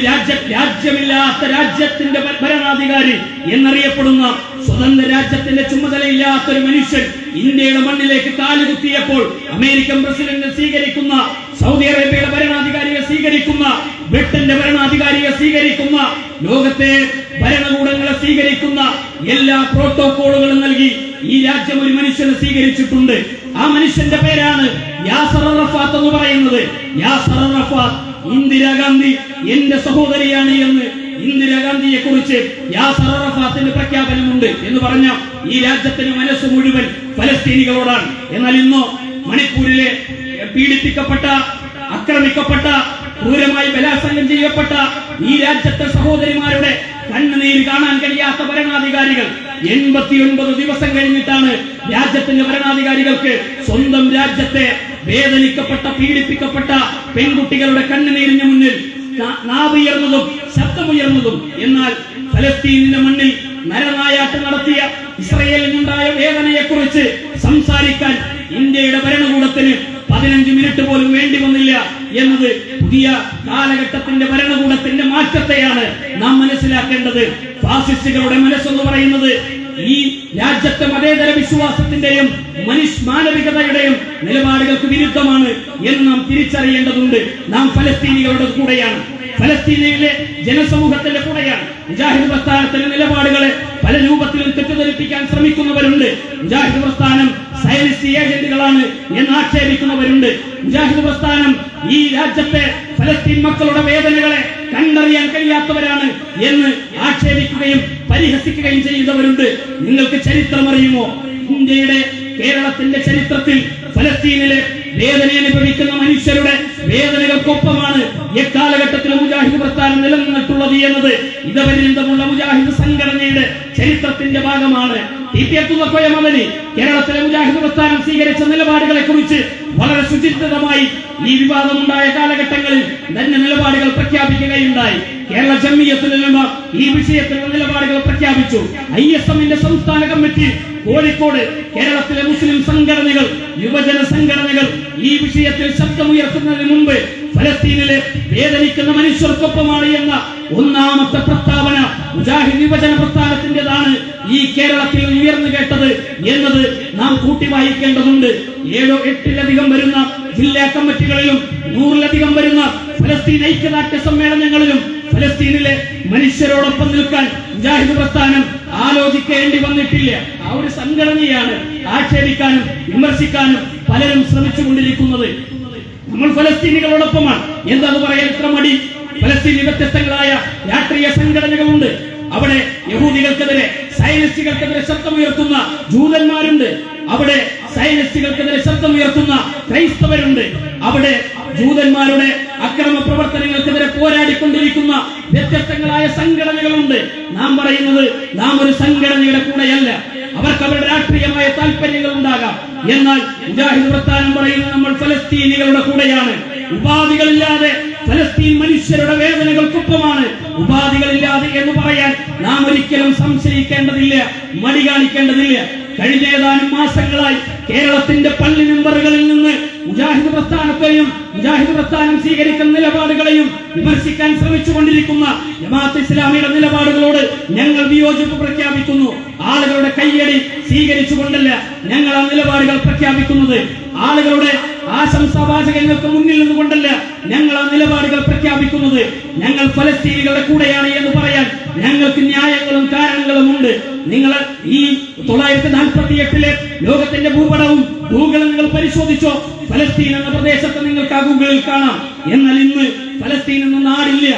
രാജ്യമില്ലാത്ത രാജ്യത്തിന്റെ ഭരണാധികാരി എന്നറിയപ്പെടുന്ന, സ്വതന്ത്ര രാജ്യത്തിന്റെ ചുമതലയില്ലാത്ത ഒരു മനുഷ്യൻ ഇന്ത്യയുടെ മണ്ണിലേക്ക് കാലുകുത്തിയപ്പോൾ അമേരിക്കൻ പ്രസിഡന്റ് സ്വീകരിക്കുന്ന, സൗദി അറേബ്യയുടെ ഭരണാധികാരിയെ സ്വീകരിക്കുന്ന, ബ്രിട്ടന്റെ ഭരണാധികാരിയെ സ്വീകരിക്കുന്ന, ലോകത്തെ ഭരണകൂടങ്ങളെ സ്വീകരിക്കുന്ന എല്ലാ പ്രോട്ടോകോളുകളും നൽകി ഈ രാജ്യം ഒരു മനുഷ്യനെ സ്വീകരിച്ചിട്ടുണ്ട്. ആ മനുഷ്യന്റെ പേരാണ് യാസർ അറഫാത്ത് എന്ന് പറയുന്നത്. യാസർ അറഫാത്ത്, ഇന്ദിരാഗാന്ധി എന്റെ സഹോദരിയാണ് എന്ന് ഇന്ദിരാഗാന്ധിയെ കുറിച്ച് യാസർ അറഫാത്തിന്റെ പ്രഖ്യാപനമുണ്ട് എന്ന് പറഞ്ഞ ഈ രാജ്യത്തിന് മനസ്സ് മുഴുവൻ ഫലസ്തീനികളോടാണ്. എന്നാൽ ഇന്നോ മണിപ്പൂരിലെ പീഡിപ്പിക്കപ്പെട്ട, ആക്രമിക്കപ്പെട്ട, ക്രൂരമായി ബലാത്സംഗം ചെയ്യപ്പെട്ട ഈ രാജ്യത്തെ സഹോദരിമാരുടെ കണ്ണുനീര് കാണാൻ കഴിയാത്ത ഭരണാധികാരികൾ 89 ദിവസം കഴിഞ്ഞിട്ടാണ് രാജ്യത്തിന്റെ ഭരണാധികാരികൾക്ക് സ്വന്തം രാജ്യത്തെ വേദനിക്കപ്പെട്ട, പീഡിപ്പിക്കപ്പെട്ട പെൺകുട്ടികളുടെ കണ്ണുനീരിന് മുന്നിൽ നാവുയർന്നതും ശബ്ദമുയർന്നതും. എന്നാൽ ഫലസ്തീനിന്റെ മണ്ണിൽ നരനായാട്ട് നടത്തിയ ഇസ്രയേലിനുണ്ടായ വേദനയെക്കുറിച്ച് സംസാരിക്കാൻ ഇന്ത്യയുടെ ഭരണകൂടത്തിന് 15 മിനിറ്റ് പോലും വേണ്ടി വന്നില്ല എന്നത് പുതിയ കാലഘട്ടത്തിന്റെ ഭരണകൂടത്തിന്റെ മാറ്റത്തെയാണ് നാം മനസ്സിലാക്കേണ്ടത്. ഫാസിസ്റ്റുകളുടെ മനസ്സെന്ന് പറയുന്നത് ഈ രാജ്യത്തെ മതേതര വിശ്വാസത്തിന്റെയും മാനവികതയുടെയും നിലപാടുകൾക്ക് വിരുദ്ധമാണ് എന്ന് നാം തിരിച്ചറിയേണ്ടതുണ്ട്. നാം ഫലസ്തീനികളുടെ കൂടെയാണ്, ഫലസ്തീനിലെ ജനസമൂഹത്തിന്റെ കൂടെയാണ്. മുജാഹിദ് പ്രസ്ഥാനത്തിന്റെ നിലപാടുകളെ പല രൂപത്തിലും തെറ്റിദ്ധരിപ്പിക്കാൻ ശ്രമിക്കുന്നവരുണ്ട്. മുജാഹിദ് പ്രസ്ഥാനം സയനിസ്റ്റ് ഏജന്റുകളാണ് എന്ന് ആക്ഷേപിക്കുന്നവരുണ്ട്. മുജാഹിദ് പ്രസ്ഥാനം ഈ രാജ്യത്തെ ഫലസ്തീൻ മക്കളുടെ വേദനകളെ കണ്ടറിയാൻ കഴിയാത്തവരാണ് എന്ന് ആക്ഷേപിക്കുകയും പരിഹസിക്കുകയും ചെയ്യുന്നവരുണ്ട്. നിങ്ങൾക്ക് ചരിത്രം അറിയുമോ? ഇന്ത്യയുടെ, കേരളത്തിന്റെ ചരിത്രത്തിൽ ഫലസ്തീനിലെ വേദന അനുഭവിക്കുന്ന മനുഷ്യരുടെ വേദനകൾക്കൊപ്പമാണ് എക്കാലഘട്ടത്തിലും മുജാഹിദ് പ്രസ്ഥാനം നിലനിന്നിട്ടുള്ളത് എന്നത് ഇതപര്യന്തമുള്ള മുജാഹിദ് സംഘടനയുടെ ചരിത്രത്തിന്റെ ഭാഗമാണ്. കേരളത്തിലെ മുജാഹിദ് പ്രസ്ഥാനം സ്വീകരിച്ച നിലപാടുകളെ കുറിച്ച് വളരെ സുചിന്തിതമായി ഈ വിവാദമുണ്ടായ കാലഘട്ടങ്ങളിൽ തന്നെ നിലപാടുകൾ പ്രഖ്യാപിക്കുകയുണ്ടായി. കേരള ജംഇയ്യത്തുൽ ഉലമ ഈ വിഷയത്തിലുള്ള നിലപാടുകൾ പ്രഖ്യാപിച്ചു. ISMന്റെ സംസ്ഥാന കമ്മിറ്റി കോഴിക്കോട് കേരളത്തിലെ മുസ്ലിം സംഘടനകൾ, യുവജന സംഘടനകൾ ഈ വിഷയത്തിൽ ശബ്ദമുയർത്തുന്നതിന് മുമ്പ് ഫലസ്തീനിലെ വേദനിക്കുന്ന മനുഷ്യർക്കൊപ്പമാണ് എന്ന ഒന്നാമത്തെ പ്രസ്താവന മുജാഹിദ് യുവജന പ്രസ്ഥാനത്തിന്റേതാണ് ഈ കേരളത്തിൽ ഉയർന്നു കേട്ടത് എന്നത് നാം കൂട്ടി വായിക്കേണ്ടതുണ്ട്. 7-8 വരുന്ന ജില്ലാ കമ്മിറ്റികളിലും 100 വരുന്ന ഫലസ്തീൻ ഐക്യദാർഢ്യ സമ്മേളനങ്ങളിലും ഫലസ്തീനിലെ മനുഷ്യരോടൊപ്പം നിൽക്കാൻ മുജാഹിദ് പ്രസ്ഥാനം ആലോചിക്കേണ്ടി വന്നിട്ടില്ല. ആ ഒരു സംഘടനയാണ് ആക്ഷേപിക്കാനും വിമർശിക്കാനും പലരും ശ്രമിച്ചുകൊണ്ടിരിക്കുന്നത്. നമ്മൾ ഫലസ്തീനികളോടൊപ്പമാണ്. എന്താന്ന് പറയാൻ ഇത്ര മടി? ഫലസ്തീനി വ്യത്യസ്തങ്ങളായ രാഷ്ട്രീയ സംഘടനകളുണ്ട്. അവിടെ യഹൂദികൾക്കെതിരെ, സയനിസ്റ്റുകൾക്കെതിരെ ശബ്ദമുയർത്തുന്ന ജൂതന്മാരുണ്ട്. അവിടെ സയനിസ്റ്റുകൾക്കെതിരെ ശബ്ദമുയർത്തുന്ന ക്രൈസ്തവരുണ്ട്. അവിടെ ജൂതന്മാരുടെ അക്രമ പ്രവർത്തനങ്ങൾക്കെതിരെ പോരാടിക്കൊണ്ടിരിക്കുന്ന വ്യത്യസ്തങ്ങളായ സംഘടനകളുണ്ട്. നാം പറയുന്നത് നാം ഒരു സംഘടനയുടെ കൂടെയല്ല. അവർക്ക് അവരുടെ രാഷ്ട്രീയമായ താല്പര്യങ്ങൾ ഉണ്ടാകാം. എന്നാൽ മുജാഹിദ് പ്രസ്ഥാനം പറയുന്നത് നമ്മൾ ഫലസ്തീനികളുടെ കൂടെയാണ്. ഉപാധികളില്ലാതെ ഫലസ്തീൻ മനുഷ്യരുടെ വേദനകൾക്കൊപ്പമാണ്. ഉപാധികളില്ലാതെ എന്ന് പറയാൻ നാം ഒരിക്കലും സംശയിക്കേണ്ടതില്ല, മടി കാണിക്കേണ്ടതില്ല. കഴിഞ്ഞ ഏതാനും മാസങ്ങളായി കേരളത്തിന്റെ പള്ളി മെമ്പറുകളിൽ നിന്ന് മുജാഹിദ് പ്രസ്ഥാനത്തെയും മുജാഹിദ് പ്രസ്ഥാനം സ്വീകരിക്കുന്ന നിലപാടുകളെയും വിമർശിക്കാൻ ശ്രമിച്ചുകൊണ്ടിരിക്കുന്ന ജമാഅത്ത് ഇസ്ലാമിയുടെ നിലപാടുകളോട് ഞങ്ങൾ വിയോജിപ്പ് പ്രഖ്യാപിക്കുന്നു. ആളുകളുടെ കയ്യടി സ്വീകരിച്ചുകൊണ്ടല്ല ഞങ്ങൾ ആ നിലപാടുകൾ പ്രഖ്യാപിക്കുന്നത്. ആളുകളുടെ ആശംസാവാചകങ്ങൾക്ക് മുന്നിൽ നിന്നുകൊണ്ടല്ല ഞങ്ങൾ ആ നിലപാടുകൾ പ്രഖ്യാപിക്കുന്നത്. ഞങ്ങൾ ഫലസ്തീനികളുടെ കൂടെയാണ് എന്ന് പറയാൻ ഞങ്ങൾക്ക് ന്യായങ്ങളും കാരണങ്ങളും ഉണ്ട്. നിങ്ങൾ ഈ 1948 ലോകത്തിന്റെ ഭൂപടവും ഗൂഗിളും നിങ്ങൾ പരിശോധിച്ചോ? ഫലസ്തീൻ എന്ന പ്രദേശത്ത് നിങ്ങൾക്ക് ആ ഗൂഗിളിൽ കാണാം. എന്നാൽ ഇന്ന് ഫലസ്തീൻ എന്ന നാടില്ല,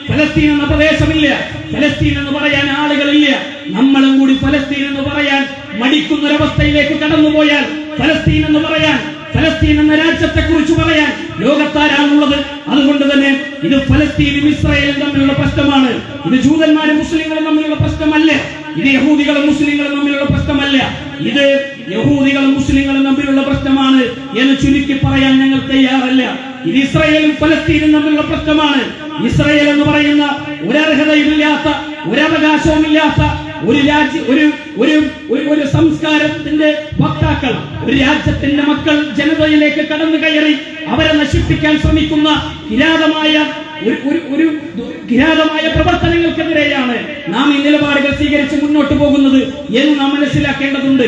ഫലസ്തീൻ എന്ന പ്രദേശമില്ല, ഫലസ്തീൻ എന്ന് പറയാൻ ആളുകളില്ല. നമ്മളും കൂടി ഫലസ്തീൻ എന്ന് പറയാൻ മടിക്കുന്നൊരവസ്ഥയിലേക്ക് കടന്നുപോയാൽ ഫലസ്തീൻ എന്ന് പറയാൻ, ഫലസ്തീൻ എന്ന രാജ്യത്തെ കുറിച്ച് പറയാൻ ലോകത്താരാണുള്ളത്? അതുകൊണ്ട് തന്നെ ഇത് ഫലസ്തീനും ഇസ്രായേലും തമ്മിലുള്ള പ്രശ്നമാണ്. ഇത് ജൂതന്മാരും മുസ്ലിങ്ങളും തമ്മിലുള്ള പ്രശ്നമല്ല. ഇത് യഹൂദികളും മുസ്ലിങ്ങളും തമ്മിലുള്ള പ്രശ്നമല്ല. ഇത് യഹൂദികളും മുസ്ലിങ്ങളും തമ്മിലുള്ള പ്രശ്നമാണ് എന്ന് ചുരുക്കി പറയാൻ ഞങ്ങൾ തയ്യാറല്ല. ഇത് ഇസ്രായേലും ഫലസ്തീനും തമ്മിലുള്ള പ്രശ്നമാണ്. ഇസ്രായേൽ എന്ന് പറയുന്ന ഒരർഹതയുമില്ലാത്ത, ഒരവകാശവുമില്ലാത്ത ഒരു രാജ്യ ഒരു സംസ്കാരത്തിന്റെ വക്താക്കൾ, ഒരു രാജ്യത്തിന്റെ മക്കൾ ജനതയിലേക്ക് കടന്നു കയറി അവരെ നശിപ്പിക്കാൻ ശ്രമിക്കുന്ന കിരാതമായ പ്രവർത്തനങ്ങൾക്കെതിരെയാണ് നാം ഈ നിലപാടുകൾ സ്വീകരിച്ച് മുന്നോട്ട് പോകുന്നത് എന്ന് നാം മനസ്സിലാക്കേണ്ടതുണ്ട്.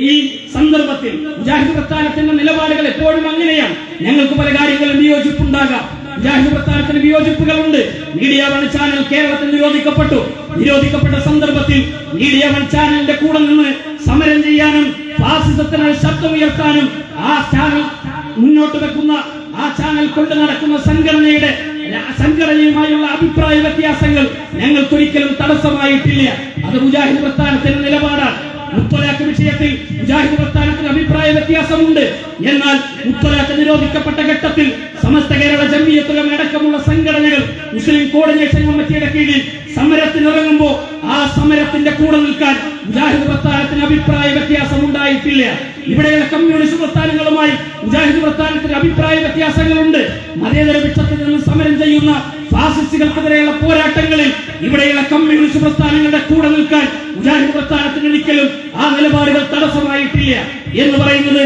ഈ സന്ദർഭത്തിൽ മുജാഹിദ് പ്രസ്ഥാനത്തിന്റെ നിലപാടുകൾ എപ്പോഴും അങ്ങനെയാണ്. ഞങ്ങൾക്ക് പല കാര്യങ്ങളും വിയോജിപ്പുണ്ടാകാം. മുജാഹിദ് പ്രസ്ഥാനത്തിന് വിയോജിപ്പുകളുണ്ട്. മീഡിയ വൺ ചാനൽ കേരളത്തിൽ നിരോധിക്കപ്പെട്ട സന്ദർഭത്തിൽ മീഡിയ വൺ ചാനലിന്റെ കൂടെ നിന്ന് സമരം ചെയ്യാനും ഫാസിസത്തിന് ശബ്ദമുയർത്താനും ആ ചാനൽ മുന്നോട്ട് വെക്കുന്ന, ആ ചാനൽ കൊണ്ട് നടക്കുന്ന സംഘടനയുമായുള്ള അഭിപ്രായ വ്യത്യാസങ്ങൾ ഞങ്ങൾക്കൊരിക്കലും തടസ്സമായിട്ടില്ല. അത് മുജാഹിദ് പ്രസ്ഥാനത്തിന്റെ നിലപാടാണ്. മുത്തലാഖ് വിഷയത്തിൽ മുജാഹിദ് പ്രസ്ഥാനത്തിന് അഭിപ്രായ വ്യത്യാസമുണ്ട്. എന്നാൽ മുത്തലാഖ് നിരോധിക്കപ്പെട്ട ഘട്ടത്തിൽ സമസ്ത കേരള ജംഇയ്യത്തുൽ ഉലമ അടക്കമുള്ള സംഘടനകൾ മുസ്ലിം കോർഡിനേഷൻ കമ്മിറ്റിയുടെ കീഴിൽ സമരത്തിനിറങ്ങുമ്പോൾ ആ സമരത്തിന്റെ കൂടെ നിൽക്കാൻ മുജാഹിദ് പ്രസ്ഥാനത്തിന് അഭിപ്രായ വ്യത്യാസം ഉണ്ടായിട്ടില്ല. ഇവിടെയുള്ള കമ്മ്യൂണിസ്റ്റ് പ്രസ്ഥാനങ്ങളുമായി മുജാഹിദ് പ്രസ്ഥാനത്തിന് അഭിപ്രായ വ്യത്യാസങ്ങളുണ്ട്. മതേതര പക്ഷത്തിൽ നിന്ന് സമരം ചെയ്യുന്ന ഫാസിസ്റ്റുകൾക്കെതിരെയുള്ള പോരാട്ടങ്ങളിൽ ഇവിടെയുള്ള കമ്മ്യൂണിസ്റ്റ് പ്രസ്ഥാനങ്ങളുടെ കൂടെ നിൽക്കാൻ മുജാഹിദ് പ്രസ്ഥാനത്തിന് ഒരിക്കലും ആ നിലപാടുകൾ തടസ്സമായിട്ടില്ല എന്ന് പറയുന്നത്,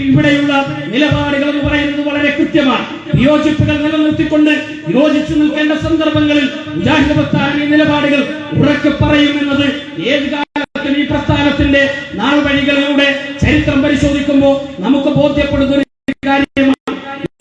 ഇവിടെയുള്ള നിലപാടുകൾ എന്ന് പറയുന്നത് വളരെ കൃത്യമാണ്. വിയോജിപ്പുകൾ നിലനിർത്തിക്കൊണ്ട് യോജിച്ചു നിൽക്കേണ്ട സന്ദർഭങ്ങളിൽ മുജാഹിദ് പ്രസ്ഥാന നിലപാടുകൾ ഉറക്കെ പറയുമെന്നത് ഏത് കാലത്തും ഈ പ്രസ്ഥാനത്തിന്റെ നാൾവഴികളിലൂടെ ചരിത്രം പരിശോധിക്കുമ്പോൾ നമുക്ക് ബോധ്യപ്പെടുന്ന ഒരു കാര്യമാണ്.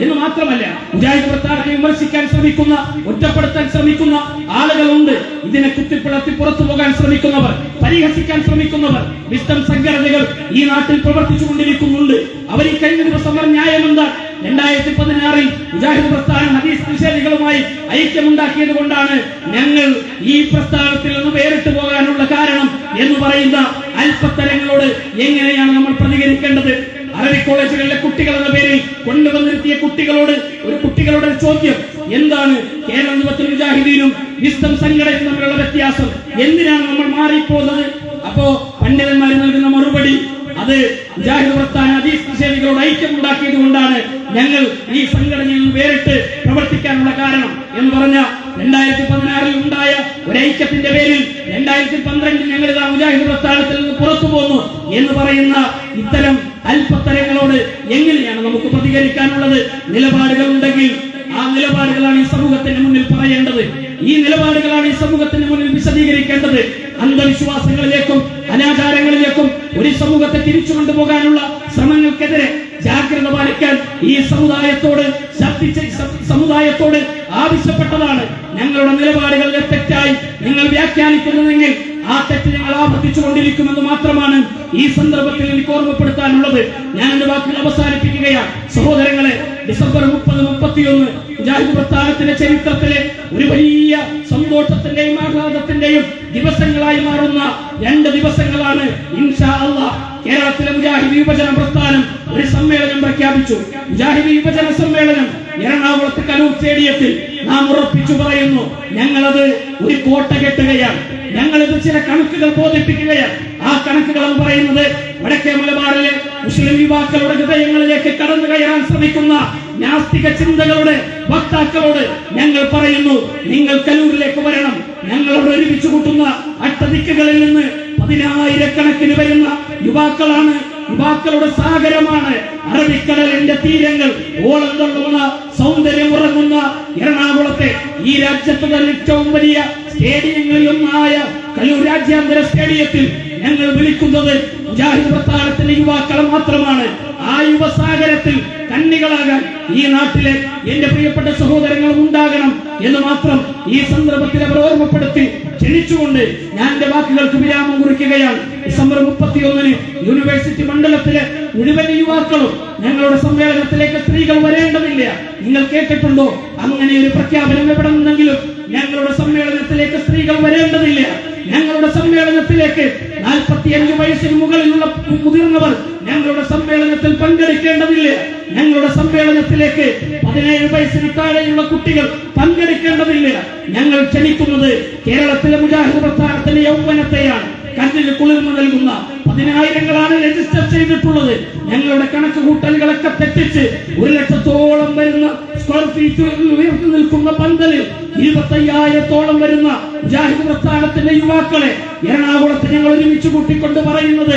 എന്ന് മാത്രമല്ല, മുജാഹിദ് പ്രസ്ഥാനത്തെ വിമർശിക്കാൻ ശ്രമിക്കുന്ന, ഒറ്റപ്പെടുത്താൻ ശ്രമിക്കുന്ന ആളുകളുണ്ട്. ഇതിനെ കുത്തിപ്പിളർത്തി പുറത്തു പോകാൻ ശ്രമിക്കുന്നവർ, പരിഹസിക്കാൻ ശ്രമിക്കുന്നവർ, വിസ്തം സംഘടനകൾ ഈ നാട്ടിൽ പ്രവർത്തിച്ചുകൊണ്ടിരിക്കുന്നുണ്ട്. അവർ ഈ കഴിഞ്ഞ ദിവസം പറഞ്ഞ ന്യായമെന്താ? 2016 മുജാഹിദ് പ്രസ്ഥാനം ഹദീസ് നിഷേധികളുമായി ഐക്യമുണ്ടാക്കിയത് കൊണ്ടാണ് ഞങ്ങൾ ഈ പ്രസ്ഥാനത്തിൽ നിന്ന് വേറിട്ട് പോകാനുള്ള കാരണം എന്ന് പറയുന്ന അല്പത്തരങ്ങളോട് എങ്ങനെയാണ് നമ്മൾ പ്രതികരിക്കേണ്ടത്? അറബി കോളേജുകളിലെ കുട്ടികൾ എന്ന പേരിൽ കൊണ്ടുവന്നിരുത്തിയ കുട്ടികളുടെ ചോദ്യം എന്താണ്? കേരള ജമാഅത്തുൽ മുജാഹിദീനും വിസ്തം സംഘടനയും തമ്മിലുള്ള വ്യത്യാസം, എന്തിനാണ് നമ്മൾ മാറിപ്പോകുന്നത്? അപ്പോ പണ്ഡിതന്മാർ നൽകുന്ന മറുപടി, അത് മുജാഹിദ് പ്രസ്ഥാന ഹദീസ് നിഷേധികളോട് ഐക്യമുണ്ടാക്കിയത് കൊണ്ടാണ് ഞങ്ങൾ ഈ സംഘടനയിൽ നിന്ന് വേറിട്ട് പ്രവർത്തിക്കാനുള്ള കാരണം എന്ന് പറഞ്ഞ 2016 ഉണ്ടായ ഒരു ഐക്യത്തിന്റെ പേരിൽ 2012 ഞങ്ങൾ ഇതാ മുജാഹിദ് പ്രസ്ഥാനത്തിൽ നിന്ന് പുറത്തു പോന്നു എന്ന് പറയുന്ന ഇത്തരം അല്പത്തരങ്ങളോട് എങ്ങനെയാണ് നമുക്ക് പ്രതികരിക്കാനുള്ളത്? നിലപാടുകൾ ഉണ്ടെങ്കിൽ ആ നിലപാടുകളാണ് ഈ സമൂഹത്തിന്റെ മുന്നിൽ പറയേണ്ടത്. ഈ നിലപാടുകളാണ് ഈ സമൂഹത്തിന് മുന്നിൽ വിശദീകരിക്കേണ്ടത്. അന്ധവിശ്വാസങ്ങളിലേക്കും അനാചാരങ്ങളിലേക്കും ഒരു സമൂഹത്തെ തിരിച്ചു കൊണ്ടുപോകാനുള്ള ശ്രമങ്ങൾക്കെതിരെ ജാഗ്രത പാലിക്കാൻ ഈ സമുദായത്തോട് ആവശ്യപ്പെട്ടതാണ്. ഞങ്ങളുടെ നിലപാടുകളിലെ തെറ്റായി നിങ്ങൾ വ്യാഖ്യാനിക്കുന്നതെങ്കിൽ ആ തെറ്റ് ഞങ്ങൾ ആവർത്തിച്ചുകൊണ്ടിരിക്കുമെന്ന് മാത്രമാണ് ഈ സന്ദർഭത്തിൽ എനിക്ക് ഓർമ്മപ്പെടുത്താനുള്ളത്. ഞാൻ എന്റെ വാക്കുകൾ അവസാനിപ്പിക്കുകയാണ്. സഹോദരങ്ങളെ, ഡിസംബർ 30-31 മുജാഹിദ് പ്രസ്ഥാനത്തിന്റെ ചരിത്രത്തിലെ ഒരു വലിയ സന്തോഷത്തിന്റെയും ആഹ്ലാദത്തിന്റെയും ദിവസങ്ങളായി മാറുന്ന 2 ദിവസങ്ങളാണ്. ഇൻഷാ അല്ലാഹ് കേരളത്തിലെ മുജാഹിദ് യുവജന പ്രസ്ഥാനം ഒരു സമ്മേളനം പ്രഖ്യാപിച്ചു. മുജാഹിദ് യുവജന സമ്മേളനം എറണാകുളത്ത് കലൂർ സ്റ്റേഡിയത്തിൽ നാം ഉറപ്പിച്ചു പറയുന്നു, ഞങ്ങളത് ഒരു കോട്ട കെട്ടുകയാണ്. ഞങ്ങളിത് ചില കണക്കുകൾ ബോധിപ്പിക്കുകയാണ്. ആ ആ കണക്കുകളെന്ന് പറയുന്നത് വടക്കേ മലബാറിലെ മുസ്ലിം യുവാക്കളുടെ ഹൃദയങ്ങളിലേക്ക് കടന്നു കയറാൻ ശ്രമിക്കുന്ന നാസ്തിക ചിന്തകളുടെ വക്താക്കളോട് ഞങ്ങൾ പറയുന്നു, നിങ്ങൾ കലൂരിലേക്ക് വരണം. ഞങ്ങളോട് ഒരുമിച്ച് കൂട്ടുന്ന അട്ടദിക്കുകളിൽ നിന്ന് 10,000-കണക്കിന് വരുന്ന യുവാക്കളാണ്, യുവാക്കളുടെ സാഗരമാണ് അറബിക്കടലിന്റെ തീരങ്ങൾ. ഓളം തള്ളുന്ന സൗന്ദര്യം ഉറങ്ങുന്ന എറണാകുളത്തെ ഈ രാജ്യത്തെ ഏറ്റവും വലിയ സ്റ്റേഡിയങ്ങളിൽ ഒന്നായ കലൂർ രാജ്യാന്തര സ്റ്റേഡിയത്തിൽ ഞങ്ങൾ വിളിക്കുന്നത് മുജാഹിദ് പ്രസ്ഥാനത്തിന്റെ യുവാക്കളെ മാത്രമാണ്. ആ യുവസാഗരത്തിൽ കണ്ണികളാകാൻ ഈ നാട്ടിലെ എന്റെ പ്രിയപ്പെട്ട സഹോദരങ്ങളും ഉണ്ടാകണം എന്ന് മാത്രം ഈ സന്ദർഭത്തിൽ അവർ ഓർമ്മപ്പെടുത്തി ക്ഷണിച്ചുകൊണ്ട് ഞാൻ എന്റെ വാക്കുകൾക്ക് വിരാമം കുറിക്കുകയാണ്. ഡിസംബർ 31-ന് യൂണിവേഴ്സിറ്റി മണ്ഡലത്തിലെ മുഴുവൻ യുവാക്കളും ഞങ്ങളുടെ സമ്മേളനത്തിലേക്ക് സ്ത്രീകൾ വരേണ്ടതില്ല. നിങ്ങൾ കേട്ടിട്ടുണ്ടോ അങ്ങനെ ഒരു പ്രഖ്യാപനം എവിടെ നിന്നെങ്കിലും? ഞങ്ങളുടെ സമ്മേളനത്തിലേക്ക് സ്ത്രീകൾ വരേണ്ടതില്ല. ഞങ്ങളുടെ സമ്മേളനത്തിലേക്ക് 45 വയസ്സിന് മുകളിലുള്ള മുതിർന്നവർ ഞങ്ങളുടെ സമ്മേളനത്തിൽ പങ്കെടുക്കേണ്ടതില്ല. ഞങ്ങളുടെ സമ്മേളനത്തിലേക്ക് 17 വയസ്സിന് താഴെയുള്ള കുട്ടികൾ പങ്കെടുക്കേണ്ടതില്ല. ഞങ്ങൾ ക്ഷണിക്കുന്നത് കേരളത്തിലെ മുജാഹിദ് പ്രസ്ഥാനത്തിന്റെ യൗവനത്തെയാണ്. കണ്ണിന് കുളിർമ നൽകുന്ന 10,000-ങ്ങളാണ് രജിസ്റ്റർ ചെയ്തിട്ടുള്ളത്. ഞങ്ങളുടെ കണക്ക് കൂട്ടലുകളൊക്കെ തെറ്റിച്ച് 1,00,000-ഓളം വരുന്ന സ്ക്വയർ ഫീറ്റ് ഉയർത്തി നിൽക്കുന്ന പന്തലിൽ 25,000-ഓളം വരുന്ന മുജാഹിദ് പ്രസ്ഥാനത്തിന്റെ യുവാക്കളെ എറണാകുളത്ത് ഞങ്ങൾ ഒരുമിച്ച് കൂട്ടിക്കൊണ്ട് പറയുന്നത്,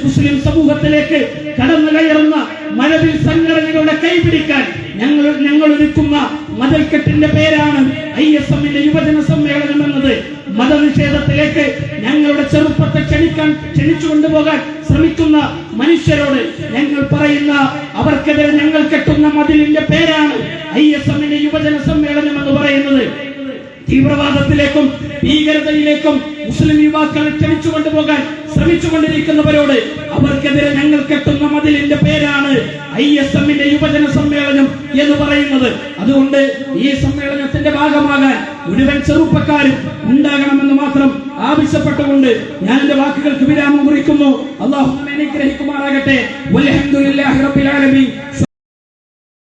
മുസ്ലിം സമൂഹത്തിലേക്ക് കടന്നു കയറുന്ന മഴവിൽ സംഘടനകളുടെ കൈപിടിക്കാൻ ഞങ്ങൾ ഒരുക്കുന്ന മതിൽക്കെട്ടിന്റെ പേരാണ് ISM-ന്റെ യുവജന സമ്മേളനം എന്നത്. മതനിഷേധത്തിലേക്ക് ഞങ്ങളുടെ ചെറുപ്പത്തെ ക്ഷണിച്ചു കൊണ്ടുപോകാൻ ശ്രമിക്കുന്ന മനുഷ്യരോട് ഞങ്ങൾ പറയുന്ന, അവർക്കെതിരെ ഞങ്ങൾ കെട്ടുന്ന മതിലിന്റെ പേരാണ് ISM-ന്റെ യുവജന സമ്മേളനം എന്ന് പറയുന്നത്. തീവ്രവാദത്തിലേക്കും ഭീകരതയിലേക്കും മുസ്ലിം യുവാക്കളെ ക്ഷണിച്ചു കൊണ്ടുപോകാൻ ശ്രമിച്ചുകൊണ്ടിരിക്കുന്നവരോട് അവർക്കെതിരെ ഞങ്ങൾ കെട്ടുന്ന മതിലിന്റെ പേരാണ് ISM-ന്റെ യുവജന സമ്മേളനം എന്ന് പറയുന്നത്. അതുകൊണ്ട് ഈ സമ്മേളനത്തിന്റെ ഭാഗമാകാൻ മുഴുവൻ ചെറുപ്പക്കാരും ഉണ്ടാകണമെന്ന് മാത്രം ആവശ്യപ്പെട്ടുകൊണ്ട് ഞാൻ എന്റെ വാക്കുകൾക്ക് വിരാമം കുറിക്കുന്നു. അല്ലാഹു നമ്മെ അനുഗ്രഹിക്കുമാറാകട്ടെ. വൽഹംദുലില്ലാഹി റബ്ബിൽ ആലമീൻ.